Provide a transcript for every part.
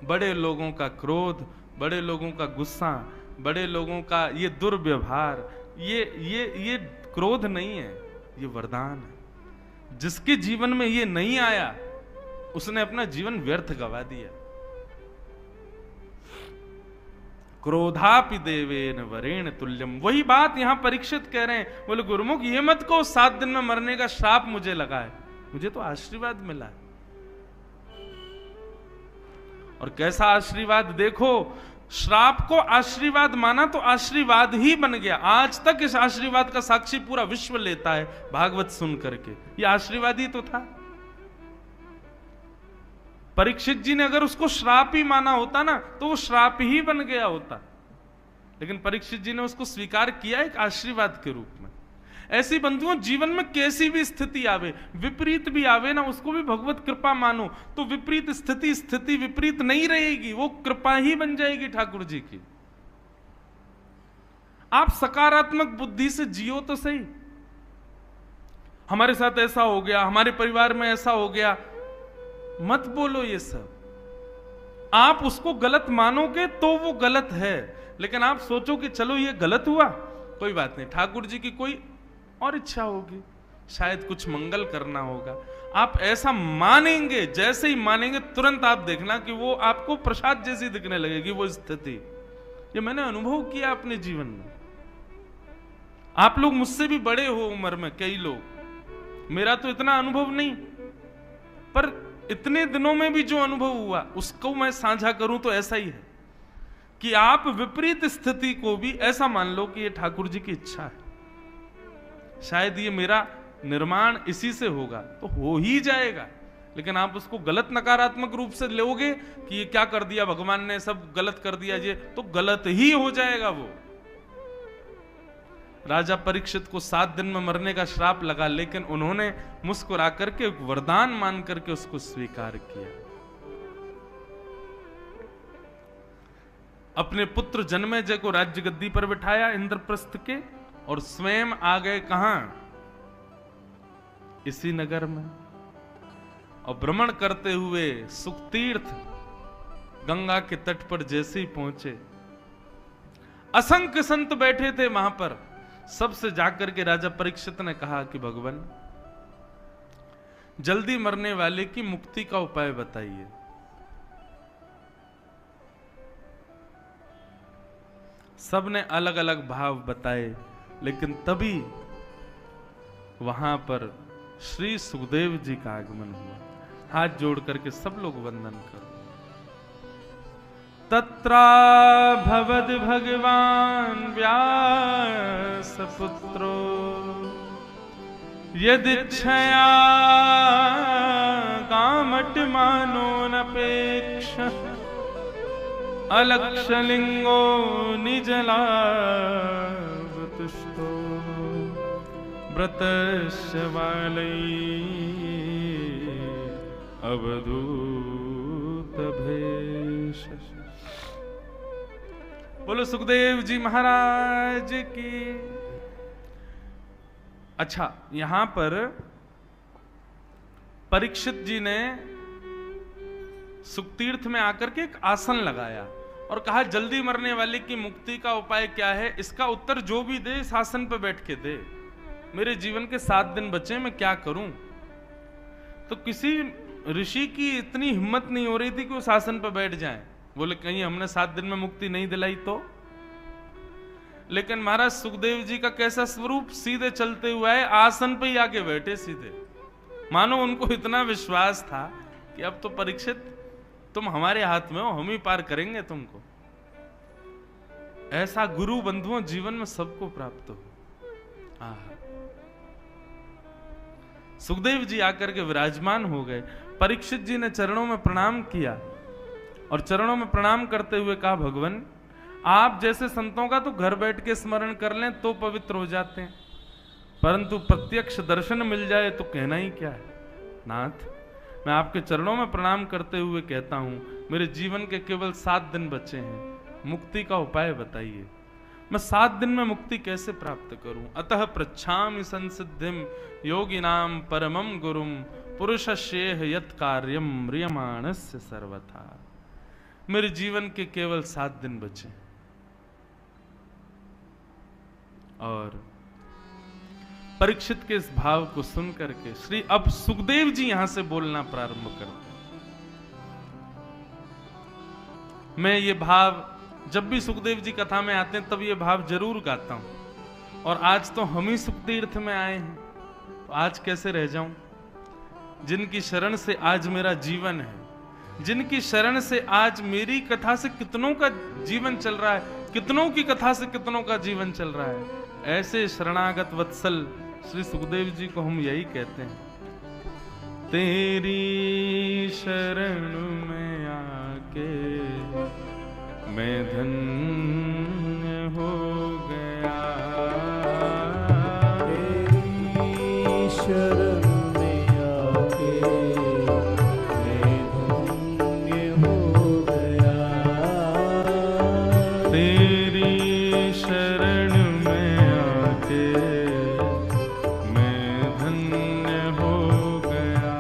बड़े लोगों का क्रोध, बड़े लोगों का गुस्सा, बड़े लोगों का ये दुर्व्यवहार, ये क्रोध नहीं है, ये वरदान है। जिसके जीवन में ये नहीं आया उसने अपना जीवन व्यर्थ गवा दिया। क्रोधापि देवेन वरेण तुल्यम, वही बात यहां परीक्षित कह रहे हैं। बोले गुरुमुख ये मत कहो 7 दिन में मरने का श्राप मुझे लगा है, मुझे तो आशीर्वाद मिला है। और कैसा आशीर्वाद देखो, श्राप को आशीर्वाद माना तो आशीर्वाद ही बन गया। आज तक इस आशीर्वाद का साक्षी पूरा विश्व लेता है भागवत सुन करके, ये आशीर्वाद ही तो था। परीक्षित जी ने अगर उसको श्राप ही माना होता ना तो वो श्राप ही बन गया होता, लेकिन परीक्षित जी ने उसको स्वीकार किया एक आशीर्वाद के रूप में। ऐसी बंधुओं जीवन में कैसी भी स्थिति आवे, विपरीत भी आवे ना, उसको भी भगवत कृपा मानो तो विपरीत स्थिति विपरीत नहीं रहेगी, वो कृपा ही बन जाएगी ठाकुर जी की। आप सकारात्मक बुद्धि से जियो तो सही। हमारे साथ ऐसा हो गया, हमारे परिवार में ऐसा हो गया, मत बोलो ये सब। आप उसको गलत मानोगे तो वो गलत है, लेकिन आप सोचो कि चलो ये गलत हुआ, कोई बात नहीं, ठाकुर जी की कोई और इच्छा होगी, शायद कुछ मंगल करना होगा। आप ऐसा मानेंगे, जैसे ही मानेंगे तुरंत आप देखना कि वो आपको प्रसाद जैसी दिखने लगेगी वो स्थिति। ये मैंने अनुभव किया अपने जीवन में। आप लोग मुझसे भी बड़े हो उम्र में, कई लोग, मेरा तो इतना अनुभव नहीं, पर इतने दिनों में भी जो अनुभव हुआ उसको मैं साझा करूं तो ऐसा ही है कि आप विपरीत स्थिति को भी ऐसा मान लो कि ये ठाकुर जी की इच्छा है, शायद ये मेरा निर्माण इसी से होगा, तो हो ही जाएगा। लेकिन आप उसको गलत नकारात्मक रूप से लोगे कि ये क्या कर दिया भगवान ने, सब गलत कर दिया, ये तो गलत ही हो जाएगा वो। राजा परीक्षित को 7 दिन में मरने का श्राप लगा, लेकिन उन्होंने मुस्कुरा करके वरदान मान करके उसको स्वीकार किया। अपने पुत्र जन्मेजय को राज्य गद्दी पर बिठाया इंद्रप्रस्थ के, और स्वयं आ गए कहां, इसी नगर में। और भ्रमण करते हुए सुखतीर्थ गंगा के तट पर जैसे ही पहुंचे, असंख्य संत बैठे थे वहां पर। सबसे जाकर के राजा परीक्षित ने कहा कि भगवान जल्दी मरने वाले की मुक्ति का उपाय बताइए। सबने अलग अलग भाव बताए, लेकिन तभी वहां पर श्री सुखदेव जी का आगमन हुआ। हाथ जोड़ करके सब लोग वंदन करो। तत्रा भवद भगवान व्यास पुत्रो यदिच्छया कामट मानो नपेक्ष अलक्षलिंगो निजलाभ तुष्टो व्रतस्य वालै अवधूत भेष। बोलो सुखदेव जी महाराज की। अच्छा, यहां पर परीक्षित जी ने सुखतीर्थ में आकर के एक आसन लगाया और कहा जल्दी मरने वाले की मुक्ति का उपाय क्या है, इसका उत्तर जो भी दे इस आसन पर बैठ के दे। मेरे जीवन के 7 दिन बचे, मैं क्या करूं। तो किसी ऋषि की इतनी हिम्मत नहीं हो रही थी कि उस आसन पर बैठ जाएं। बोले कहीं हमने 7 दिन में मुक्ति नहीं दिलाई तो। लेकिन महाराज सुखदेव जी का कैसा स्वरूप, सीधे चलते हुए आए, आसन पे ही आके बैठे सीधे। मानो उनको इतना विश्वास था कि अब तो परीक्षित तुम हमारे हाथ में हो, हम ही पार करेंगे तुमको। ऐसा गुरु बंधुओं जीवन में सबको प्राप्त हो। सुखदेव जी आकर के विराजमान हो गए। परीक्षित जी ने चरणों में प्रणाम किया और चरणों में प्रणाम करते हुए कहा भगवान आप जैसे संतों का तो घर बैठ के स्मरण कर लें तो पवित्र हो जाते हैं, परंतु प्रत्यक्ष दर्शन मिल जाए तो कहना ही क्या है। नाथ, मैं आपके चरणों में प्रणाम करते हुए कहता हूं मेरे जीवन के केवल 7 दिन बचे हैं, मुक्ति का उपाय बताइए। मैं 7 दिन में मुक्ति कैसे प्राप्त करूं। अतः पृच्छामि संसिद्धिम योगिनाम परमम गुरुम पुरुषस्येह यत् कार्यम म्रियमाणस्य सर्वथा। मेरे जीवन के केवल 7 दिन बचे। और परीक्षित के इस भाव को सुन करके श्री अब सुखदेव जी यहां से बोलना प्रारंभ करते हैं। मैं ये भाव जब भी सुखदेव जी कथा में आते हैं तब ये भाव जरूर गाता हूं। और आज तो हम ही सुखतीर्थ में आए हैं, तो आज कैसे रह जाऊं? जिनकी शरण से आज मेरा जीवन है, जिनकी शरण से आज मेरी कथा से कितनों का जीवन चल रहा है, कितनों की कथा से कितनों का जीवन चल रहा है, ऐसे शरणागत वत्सल श्री सुखदेव जी को हम यही कहते हैं, तेरी शरण में आके मैं धन्य हो गया, तेरी शरण में आके मैं धन्य हो गया, तेरी शरण में आके मैं धन्य हो गया,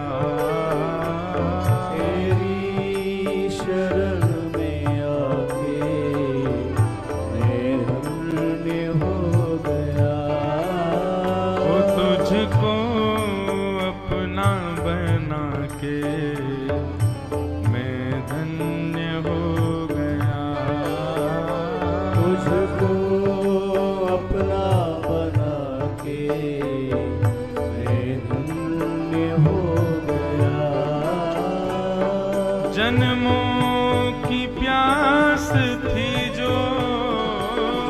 तेरी शरण में आके मैं धन्य हो गया, वो तुझको अपना बना के मैं धन्य हो गया, तुझको अपना बना के मैं धन्य हो गया, जन्मों की प्यास थी जो,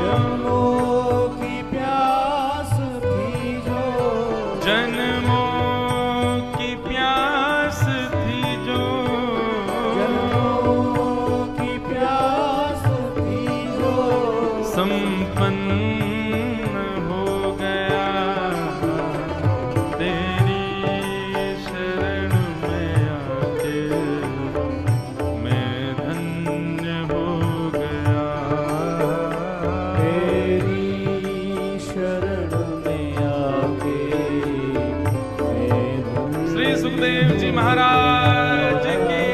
जन्मों की प्यास थी जो, जन्मों की प्यास थी जो, जन्मों की प्यास थी जो, संपन्न हो गया, तेरी शरण में आके मैं धन्य हो गया, तेरी शरण में आके मैं धन्य। श्री सुखदेव जी महाराज की।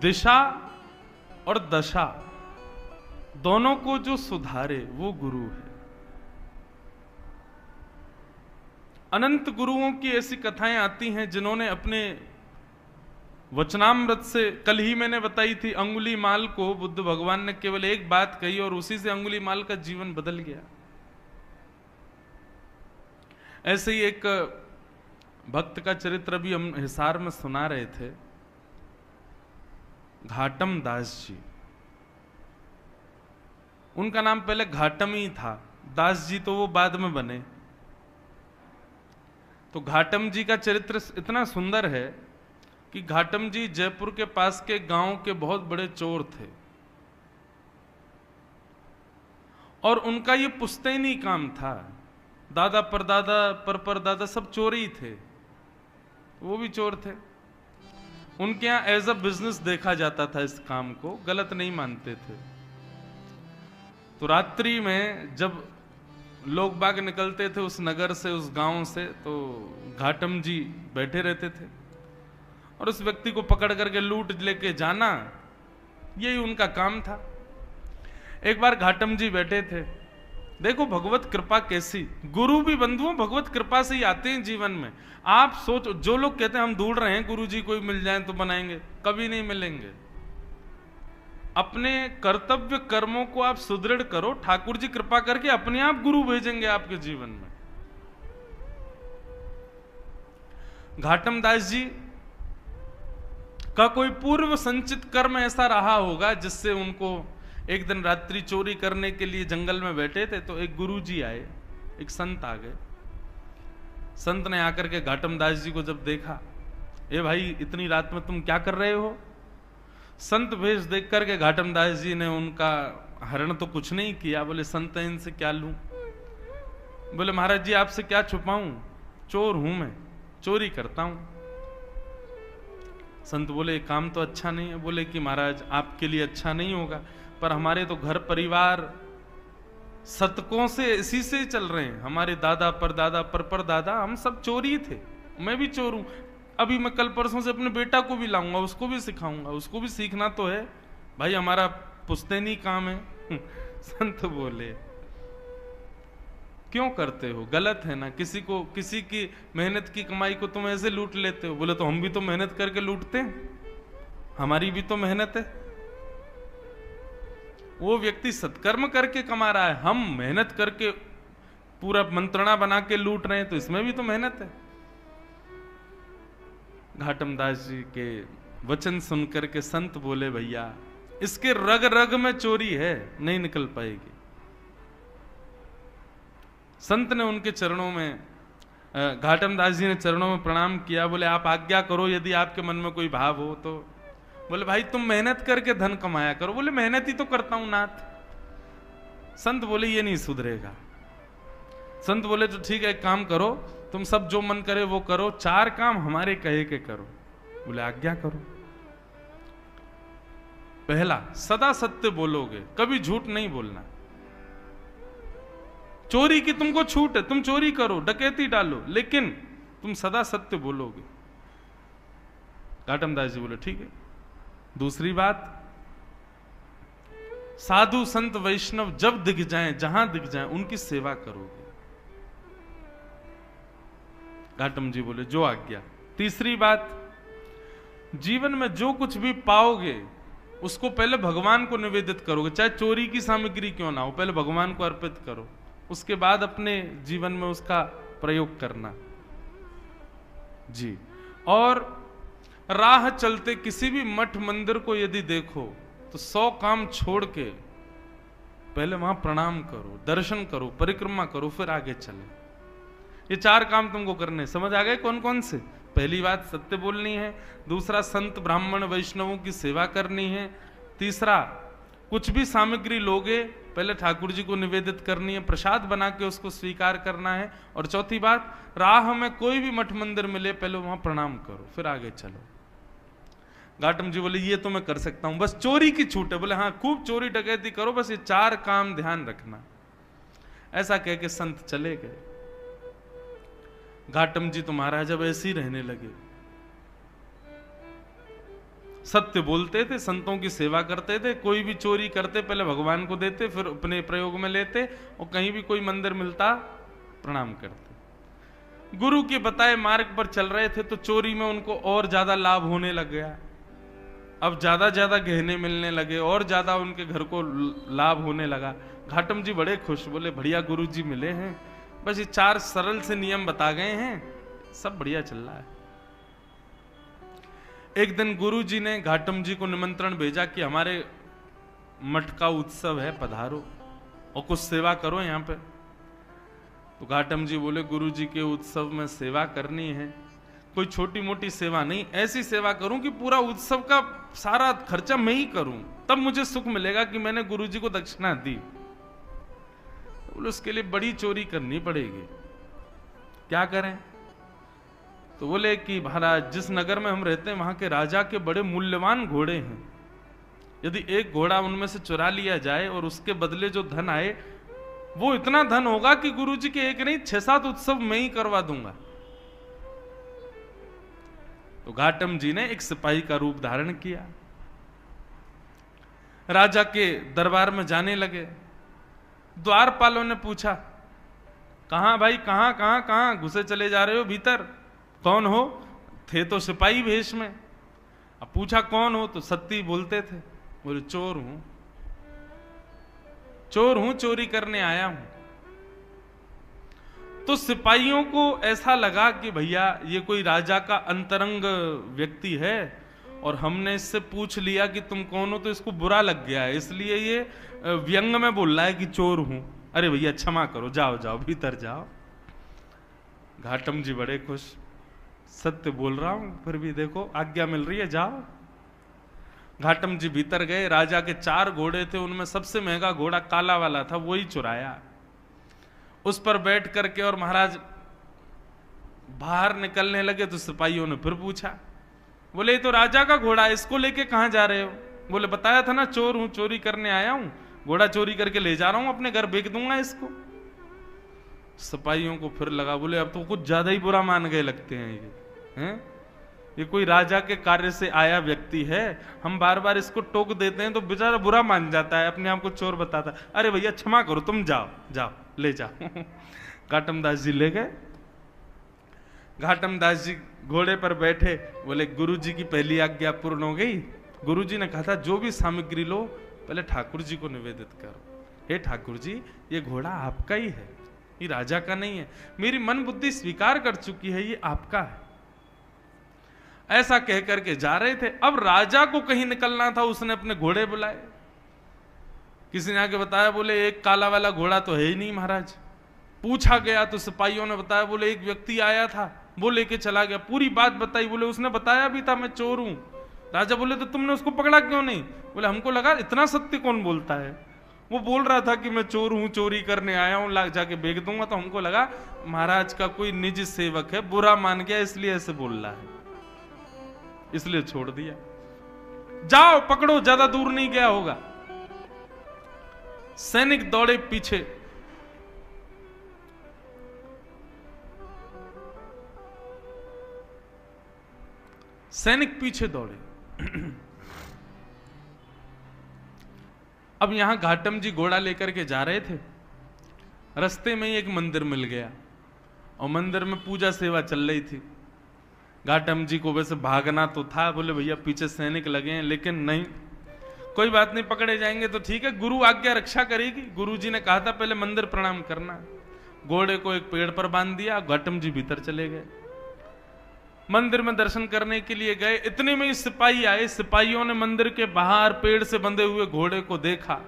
दिशा और दशा दोनों को जो सुधारे वो गुरु है। अनंत गुरुओं की ऐसी कथाएं आती हैं जिन्होंने अपने वचनामृत से, कल ही मैंने बताई थी, अंगुली माल को बुद्ध भगवान ने केवल एक बात कही और उसी से अंगुली माल का जीवन बदल गया। ऐसे ही एक भक्त का चरित्र भी हम हिसार में सुना रहे थे, घाटम दास जी। उनका नाम पहले घाटम ही था, दास जी तो वो बाद में बने। तो घाटम जी का चरित्र इतना सुंदर है कि घाटम जी जयपुर के पास के गांव के बहुत बड़े चोर थे और उनका ये पुश्तैनी काम था। दादा परदादा परदादा सब चोर ही थे, वो भी चोर थे। उनके यहाँ एज अ बिजनेस देखा जाता था, इस काम को गलत नहीं मानते थे। तो रात्रि में जब लोग बाग निकलते थे उस नगर से, उस गांव से, तो घाटम जी बैठे रहते थे और उस व्यक्ति को पकड़ करके लूट लेके जाना, यही उनका काम था। एक बार घाटम जी बैठे थे, देखो भगवत कृपा कैसी, गुरु भी बंधुओं भगवत कृपा से ही आते हैं जीवन में। आप सोचो, जो लोग कहते हैं हम ढूंढ रहे हैं गुरु जी कोई मिल जाए तो बनाएंगे, कभी नहीं मिलेंगे। अपने कर्तव्य कर्मों को आप सुदृढ़ करो, ठाकुर जी कृपा करके अपने आप गुरु भेजेंगे आपके जीवन में। घाटम दास जी का कोई पूर्व संचित कर्म ऐसा रहा होगा जिससे उनको, एक दिन रात्रि चोरी करने के लिए जंगल में बैठे थे तो एक गुरु जी आए, एक संत आ गए। संत ने आकर के घाटम दास जी को जब देखा, ए भाई इतनी रात में तुम क्या कर रहे हो? संत भेष देख करके घाटम दास जी ने उनका हरण तो कुछ नहीं किया, बोले संत इनसे क्या लूं? बोले महाराज जी आपसे क्या छुपाऊं, चोर हूं मैं, चोरी करता हूं। संत बोले काम तो अच्छा नहीं है। बोले कि महाराज आपके लिए अच्छा नहीं होगा, पर हमारे तो घर परिवार शतकों से इसी से चल रहे हैं। हमारे दादा परदादा परदादा हम सब चोरी थे, मैं भी चोर हूं। अभी मैं कल परसों से अपने बेटा को भी लाऊंगा, उसको भी सिखाऊंगा, उसको भी सीखना तो है भाई, हमारा पुश्तैनी काम है। संत बोले क्यों करते हो, गलत है ना, किसी की मेहनत की कमाई को तुम ऐसे लूट लेते हो। बोले तो हम भी तो मेहनत करके लूटते हैं, हमारी भी तो मेहनत है। वो व्यक्ति सत्कर्म करके कमा रहा है, हम मेहनत करके पूरा मंत्रणा बना के लूट रहे हैं, तो इसमें भी तो मेहनत है। घाटम दास जी के वचन सुनकर के संत बोले भैया इसके रग रग में चोरी है, नहीं निकल पाएगी। संत ने उनके चरणों में, घाटम दास जी ने चरणों में प्रणाम किया। बोले आप आज्ञा करो, यदि आपके मन में कोई भाव हो तो। बोले भाई तुम मेहनत करके धन कमाया करो। बोले मेहनत ही तो करता हूं नाथ। संत बोले ये नहीं सुधरेगा। संत बोले तो ठीक है, एक काम करो, तुम सब जो मन करे वो करो, 4 काम हमारे कहे के करो। बोले आज्ञा करो। पहला, सदा सत्य बोलोगे, कभी झूठ नहीं बोलना। चोरी की तुमको छूट है, तुम चोरी करो, डकैती डालो, लेकिन तुम सदा सत्य बोलोगे। घाटम दास जी बोले ठीक है। दूसरी बात, साधु संत वैष्णव जब दिख जाएं, जहां दिख जाएं, उनकी सेवा करोगे। घाटम जी बोले जो आज्ञा। तीसरी बात, जीवन में जो कुछ भी पाओगे उसको पहले भगवान को निवेदित करोगे, चाहे चोरी की सामग्री क्यों ना हो, पहले भगवान को अर्पित करो, उसके बाद अपने जीवन में उसका प्रयोग करना जी। और राह चलते किसी भी मठ मंदिर को यदि देखो तो 100 काम छोड़ के पहले वहां प्रणाम करो, दर्शन करो, परिक्रमा करो, फिर आगे चले। ये 4 काम तुमको करने, समझ आ गए कौन कौन से? पहली बात सत्य बोलनी है, दूसरा संत ब्राह्मण वैष्णवों की सेवा करनी है, तीसरा कुछ भी सामग्री लोगे पहले ठाकुर जी को निवेदित करनी है, प्रसाद बना के उसको स्वीकार करना है, और चौथी बात, राह में कोई भी मठ मंदिर मिले पहले वहां प्रणाम करो, फिर आगे चलो। घाटम जी बोले ये तो मैं कर सकता हूं, बस चोरी की छूट है। बोले हाँ खूब चोरी डकैती करो, बस ये 4 काम ध्यान रखना। ऐसा कह के संत चले गए। घाटम जी तो महाराज अब ऐसे ही रहने लगे, सत्य बोलते थे, संतों की सेवा करते थे, कोई भी चोरी करते पहले भगवान को देते, फिर अपने प्रयोग में लेते, और कहीं भी कोई मंदिर मिलता प्रणाम करते। गुरु के बताए मार्ग पर चल रहे थे तो चोरी में उनको और ज्यादा लाभ होने लग गया। अब ज्यादा गहने मिलने लगे, और ज्यादा उनके घर को लाभ होने लगा। घाटम जी बड़े खुश, बोले बढ़िया गुरु जी मिले हैं, बस ये 4 सरल से नियम बता गए हैं, सब बढ़िया चल रहा है। एक दिन गुरु जी ने घाटम जी को निमंत्रण भेजा कि हमारे मठ का उत्सव है, पधारो और कुछ सेवा करो यहाँ पे। तो घाटम जी बोले गुरु जी के उत्सव में सेवा करनी है, कोई छोटी मोटी सेवा नहीं, ऐसी सेवा करूं कि पूरा उत्सव का सारा खर्चा मैं ही करूं, तब मुझे सुख मिलेगा कि मैंने गुरु जी को दक्षिणा दी। बोले उसके लिए बड़ी चोरी करनी पड़ेगी, क्या करें? तो बोले कि महाराज जिस नगर में हम रहते हैं वहां के राजा के बड़े मूल्यवान घोड़े हैं, यदि एक घोड़ा उनमें से चुरा लिया जाए और उसके बदले जो धन आए वो इतना धन होगा कि गुरुजी के एक नहीं 6-7 उत्सव मैं ही करवा दूंगा। तो घाटम जी ने एक सिपाही का रूप धारण किया, राजा के दरबार में जाने लगे। द्वारपालों ने पूछा कहां भाई, कहां कहां कहां घुसे चले जा रहे हो भीतर, कौन हो? थे तो सिपाही भेष में। अब पूछा कौन हो, तो सत्य बोलते थे। बोले चोर हूं, चोर हूं, चोरी करने आया हूं। तो सिपाहियों को ऐसा लगा कि भैया ये कोई राजा का अंतरंग व्यक्ति है और हमने इससे पूछ लिया कि तुम कौन हो, तो इसको बुरा लग गया है, इसलिए ये व्यंग में बोल रहा है कि चोर हूं। अरे भैया क्षमा करो, जाओ जाओ भीतर जाओ। घाटम जी बड़े खुश, सत्य बोल रहा हूं फिर भी देखो आज्ञा मिल रही है, जाओ। घाटम जी भीतर गए, राजा के 4 घोड़े थे, उनमें सबसे महंगा घोड़ा काला वाला था, वही चुराया। उस पर बैठ करके और महाराज बाहर निकलने लगे तो सिपाहियों ने फिर पूछा, बोले ये तो राजा का घोड़ा, इसको लेके कहां जा रहे हो? बोले बताया था ना चोर हूं, चोरी करने आया हूं, घोड़ा चोरी करके ले जा रहा हूं, अपने घर बेच दूंगा इसको। सिपाहियों को फिर लगा, बोले अब तो कुछ ज्यादा ही बुरा मान गए लगते हैं ये हैं? ये कोई राजा के कार्य से आया व्यक्ति है, हम बार बार इसको टोक देते हैं तो बेचारा बुरा मान जाता है, अपने आप को चोर बताता है। अरे भैया क्षमा करो, तुम जाओ जाओ ले जाओ। घाटम दास जी ले गए। घाटम दास जी घोड़े पर बैठे, बोले गुरु जी की पहली आज्ञा पूर्ण हो गई। गुरु जी ने कहा था जो भी सामग्री लो पहले ठाकुर जी को निवेदित करो। हे ठाकुर जी, ये घोड़ा आपका ही है, ये राजा का नहीं है। मेरी मन बुद्धि स्वीकार कर चुकी है, ये आपका है। ऐसा कह करके जा रहे थे। अब राजा को कहीं निकलना था, उसने अपने घोड़े बुलाए। किसी ने आके बताया, बोले एक काला वाला घोड़ा तो है ही नहीं महाराज। पूछा गया तो सिपाहियों ने बताया, बोले एक व्यक्ति आया था, वो लेके चला गया। पूरी बात बताई, बोले उसने बताया भी था मैं चोर हूं। राजा बोले तो तुमने उसको पकड़ा क्यों नहीं? बोले हमको लगा इतना सत्य कौन बोलता है, वो बोल रहा था कि मैं चोर हूं, चोरी करने आया हूं, जाके बेच दूंगा। तो हमको लगा महाराज का कोई निजी सेवक है, बुरा मान गया इसलिए ऐसे बोल रहा है, इसलिए छोड़ दिया। जाओ पकड़ो, ज्यादा दूर नहीं गया होगा। सैनिक दौड़े पीछे। सैनिक पीछे दौड़े। अब यहां घाटम जी घोड़ा लेकर के जा रहे थे। रास्ते में ही एक मंदिर मिल गया और मंदिर में पूजा सेवा चल रही थी। घाटम जी को वैसे भागना तो था, बोले भैया पीछे सैनिक लगे हैं, लेकिन नहीं, कोई बात नहीं, पकड़े जाएंगे तो ठीक है, गुरु आज्ञा रक्षा करेगी। गुरु जी ने कहा था पहले मंदिर प्रणाम करना। घोड़े को एक पेड़ पर बांध दिया, घाटम जी भीतर चले गए। मंदिर में दर्शन करने के लिए गए। इतने में ही सिपाही आए। सिपाहियों ने मंदिर के बाहर पेड़ से बंधे हुए घोड़े को देखा।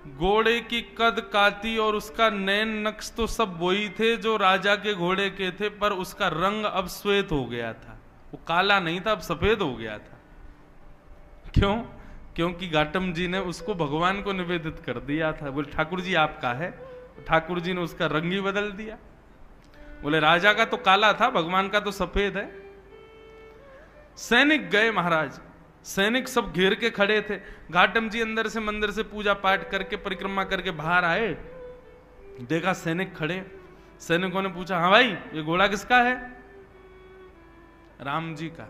घोड़े की कद काती और उसका नैन नक्श तो सब वही थे जो राजा के घोड़े के थे, पर उसका रंग अब श्वेत हो गया था। वो काला नहीं था, अब सफेद हो गया था। क्यों? क्योंकि घाटम जी ने उसको भगवान को निवेदित कर दिया था। बोले ठाकुर जी आपका है। ठाकुर जी ने उसका रंग ही बदल दिया। बोले राजा का तो काला था, भगवान का तो सफेद है। सैनिक गए महाराज, सैनिक सब घेर के खड़े थे। घाटम जी अंदर से मंदिर से पूजा पाठ करके परिक्रमा करके बाहर आए, देखा सैनिक खड़े। सैनिकों ने पूछा, हाँ भाई ये घोड़ा किसका है? राम जी का।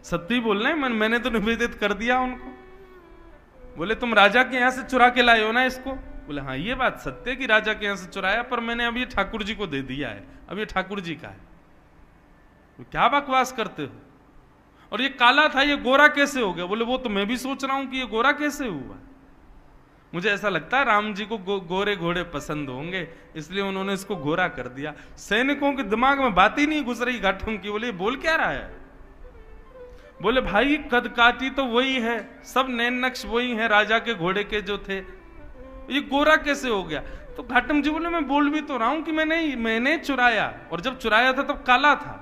सत्य बोल रहे हैं, मैंने तो निवेदित कर दिया उनको। बोले तुम राजा के यहां से चुरा के लाए हो ना इसको? बोले हाँ ये बात सत्य है कि राजा के यहां से चुराया, पर मैंने अब ये ठाकुर जी को दे दिया है, अब ये ठाकुर जी का है। तो क्या बकवास करते हो? और ये काला था, ये गोरा कैसे हो गया? बोले वो तो मैं भी सोच रहा हूं कि ये गोरा कैसे हुआ। मुझे ऐसा लगता है राम जी को गोरे घोड़े पसंद होंगे, इसलिए उन्होंने इसको गोरा कर दिया। सैनिकों के दिमाग में बात ही नहीं घुस रही घाटम की। बोले बोल क्या रहा है? बोले भाई कद काटी तो वही है, सब नैन नक्श वही है राजा के घोड़े के जो थे, ये गोरा कैसे हो गया? तो घाटम जी बोले मैं बोल भी तो रहा हूं कि मैंने चुराया, और जब चुराया था तब काला था,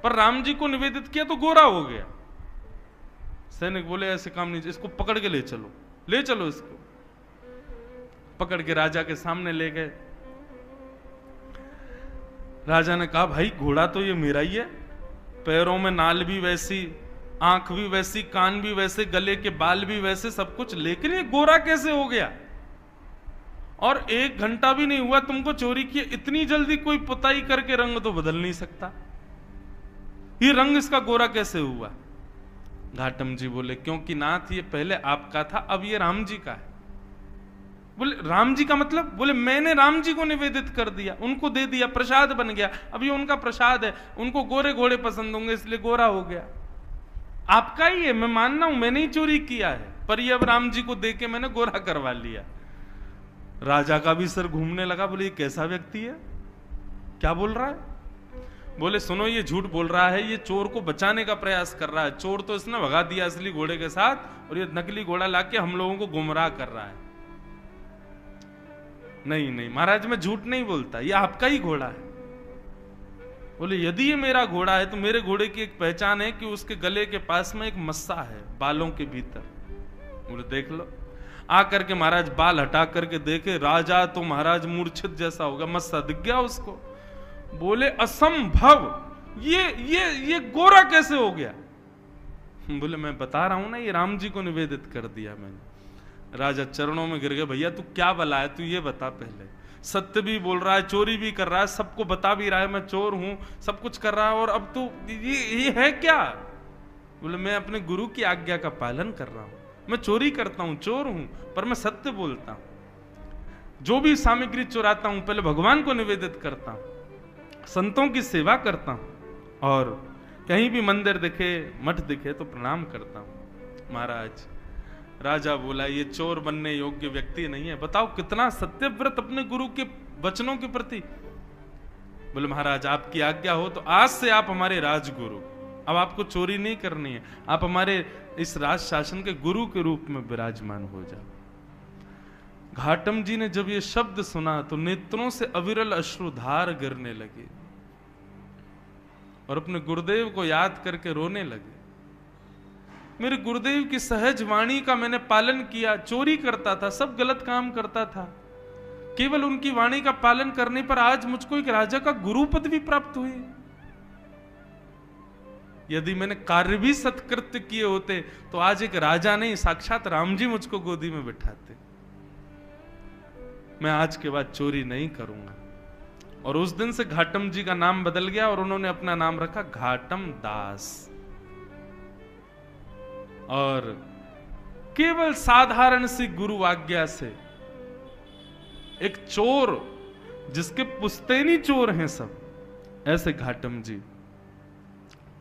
पर राम जी को निवेदित किया तो गोरा हो गया। सैनिक बोले ऐसे काम नहीं, इसको पकड़ के ले चलो, ले चलो इसको। पकड़ के राजा के सामने ले गए। राजा ने कहा भाई घोड़ा तो ये मेरा ही है, पैरों में नाल भी वैसी, आंख भी वैसी, कान भी वैसे, गले के बाल भी वैसे, सब कुछ, लेकिन ये गोरा कैसे हो गया? और 1 घंटा भी नहीं हुआ तुमको चोरी किए, इतनी जल्दी कोई पुताई करके रंग तो बदल नहीं सकता, ये रंग इसका गोरा कैसे हुआ? घाटम जी बोले क्योंकि नाथ ये पहले आपका था, अब ये राम जी का है। बोले राम जी का मतलब? बोले मैंने राम जी को निवेदित कर दिया, उनको दे दिया, प्रसाद बन गया, अब ये उनका प्रसाद है, उनको गोरे घोड़े पसंद होंगे इसलिए गोरा हो गया। आपका ही है, मैं मानना हूं मैंने ही चोरी किया है, पर ये अब राम जी को दे के मैंने गोरा करवा लिया। राजा का भी सर घूमने लगा। बोले ये कैसा व्यक्ति है, क्या बोल रहा है? बोले सुनो ये झूठ बोल रहा है, ये चोर को बचाने का प्रयास कर रहा है, चोर तो इसने भगा दिया असली घोड़े के साथ, और ये नकली घोड़ा लाके हम लोगों को गुमराह कर रहा है। नहीं नहीं महाराज मैं झूठ नहीं बोलता, ये आपका ही घोड़ा है। बोले यदि ये मेरा घोड़ा है तो मेरे घोड़े की एक पहचान है कि उसके गले के पास में एक मस्सा है बालों के भीतर। बोले देख लो। आकर के महाराज बाल हटा करके देखे, राजा तो महाराज मूर्छित जैसा होगा, मस्सा दिख गया उसको। बोले असंभव, ये गोरा कैसे हो गया? बोले मैं बता रहा हूं ना, ये राम जी को निवेदित कर दिया मैंने। राजा चरणों में गिर गए, भैया तू क्या बला है, तू ये बता पहले, सत्य भी बोल रहा है, चोरी भी कर रहा है, सबको बता भी रहा है मैं चोर हूं, सब कुछ कर रहा है, और अब तो ये है क्या? बोले मैं अपने गुरु की आज्ञा का पालन कर रहा हूं, मैं चोरी करता हूं, चोर हूं, पर मैं सत्य बोलता हूं। जो भी सामग्री चुराता हूं पहले भगवान को निवेदित करता हूं, संतों की सेवा करता हूं, और कहीं भी मंदिर दिखे, मठ दिखे तो प्रणाम करता हूं। महाराज राजा बोला ये चोर बनने योग्य व्यक्ति नहीं है। बताओ कितना सत्यव्रत अपने गुरु के वचनों के प्रति। बोले महाराज आपकी आज्ञा हो तो आज से आप हमारे राजगुरु, अब आपको चोरी नहीं करनी है, आप हमारे इस राज शासन के गुरु के रूप में विराजमान हो जाओ। घाटम जी ने जब ये शब्द सुना तो नेत्रों से अविरल अश्रुधार गिरने लगे और अपने गुरुदेव को याद करके रोने लगे। मेरे गुरुदेव की सहज वाणी का मैंने पालन किया, चोरी करता था, सब गलत काम करता था, केवल उनकी वाणी का पालन करने पर आज मुझको एक राजा का गुरु पद भी प्राप्त हुई। यदि मैंने कार्य भी सत्कृत्य किए होते तो आज एक राजा नहीं साक्षात राम जी मुझको गोदी में बिठाते। मैं आज के बाद चोरी नहीं करूंगा। और उस दिन से घाटम जी का नाम बदल गया और उन्होंने अपना नाम रखा घाटम दास। और केवल साधारण सी गुरु आज्ञा से एक चोर, जिसके पुश्तैनी चोर हैं सब, ऐसे घाटम जी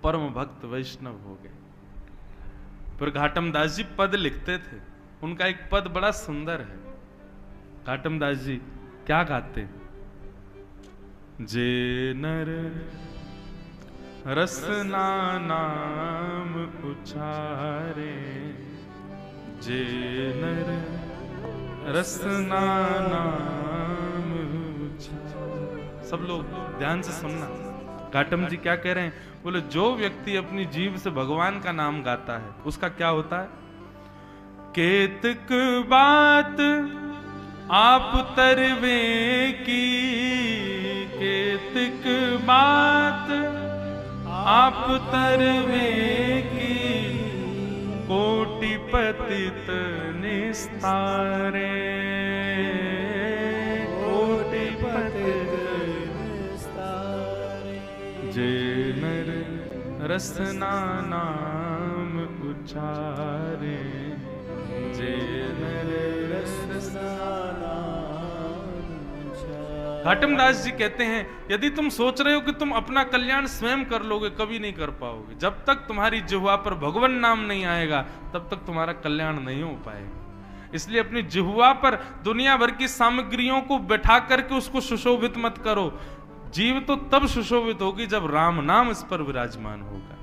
परम भक्त वैष्णव हो गए। पर घाटम दास जी पद लिखते थे, उनका एक पद बड़ा सुंदर है। घाटम दास जी क्या गाते? जे नर रसना नाम उचारे, जे नर रसना नाम उचारे। सब लोग ध्यान से सुनना, घाटम जी क्या कह रहे हैं? बोले जो व्यक्ति अपनी जीभ से भगवान का नाम गाता है उसका क्या होता है? केतक बात आप तरवे की, केतक बात आप तरवे की, कोटि पतित निस्तारे, कोटि पतित निस्तारे। जे नर रसना नाम उचारे, जे नर रसना घाटम दास जी कहते हैं यदि तुम सोच रहे हो कि तुम अपना कल्याण स्वयं कर लोगे, कभी नहीं कर पाओगे। जब तक तुम्हारी जिह्वा पर भगवान नाम नहीं आएगा तब तक तुम्हारा कल्याण नहीं हो पाएगा। इसलिए अपनी जिह्वा पर दुनिया भर की सामग्रियों को बैठा करके उसको सुशोभित मत करो। जीव तो तब सुशोभित होगी जब राम नाम इस पर विराजमान होगा।